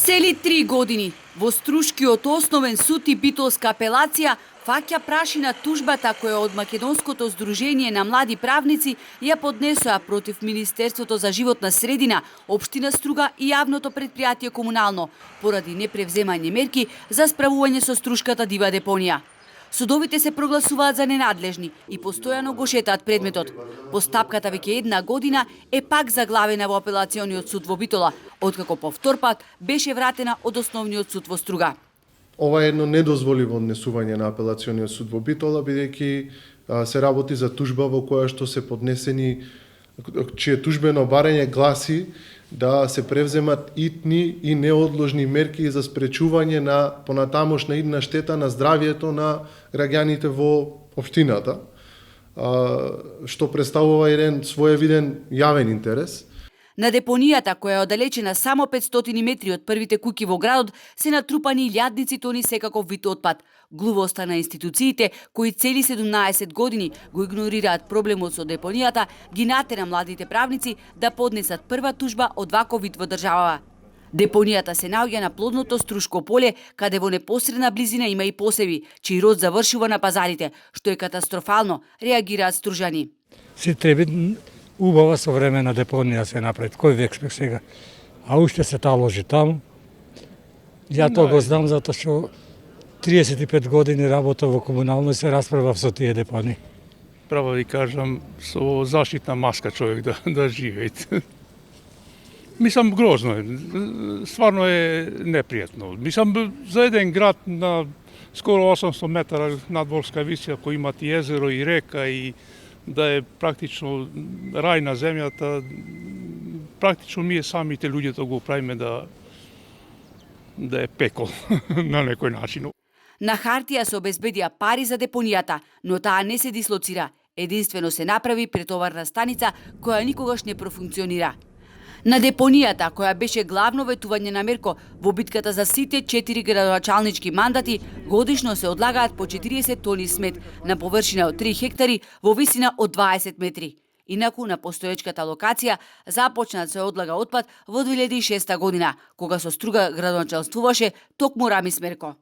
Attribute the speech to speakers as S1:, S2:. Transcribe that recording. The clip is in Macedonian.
S1: Цели 3 години во Струшкиот основен суд и битолска апелација фаќа прашина тужбата која од Македонското здружение на млади правници ја поднесоа против Министерството за животна средина, општина Струга и јавното предпријатие Комунално поради непревземање мерки за справување со Струшката дива депонија. Судовите се прогласуваат за ненадлежни и постојано го шетаат предметот. Постапката веќе една година е пак заглавена во апелациониот суд во Битола, откако повторпат беше вратена од основниот суд во Струга.
S2: Ова е едно недозволиво однесување на апелациониот суд во Битола, бидејќи се работи за тужба во која што се поднесени, чие тужбено барање гласи да се превземат итни и неодложни мерки за спречување на понатамошна идна штета на здравието на граѓаните во општината, што представува еден своевиден јавен интерес.
S1: На депонијата, која е оддалечена само 500 метри од првите куќи во градот, се натрупани илјадници тони секаков вид отпад. Глувоста на институциите, кои цели 17 години го игнорираат проблемот со депонијата, ги натера младите правници да поднесат прва тужба од ваков вид во државава. Депонијата се наоѓа на плодното Струшко поле, каде во непосредна близина има и посеви, чиј род завршува на пазарите, што е катастрофално, реагираат стружани.
S3: Си треба убава современа депонија се направи. Кој век сме сега? А уште се таложи таму. Ја тоа го знам затоа што 35 години работа во Комунално и се расправав со тие депони.
S4: Право ви кажам, со заштитна маска човек да живеете. Мислам, грозно е. Стварно е непријатно. Мислам, за еден град на скоро 800 метара надворска висина, кој имат и езеро и река и да е практично рај на земјата, практично ние самите луѓето го правиме да е пекол на некој начин.
S1: На хартија се обезбедија пари за депонијата, но таа не се дислоцира. Единствено се направи претоварна станица која никогаш не профункционира. На депонијата, која беше главно ветување на Мерко во битката за сите 4 градоначалнички мандати, годишно се одлагаат по 40 тони смет на површина од 3 хектари во висина од 20 метри. Инаку на постоечката локација започна да се одлага отпад во 2006 година, кога со Струга градоначалствуваше токму Рамис Мерко.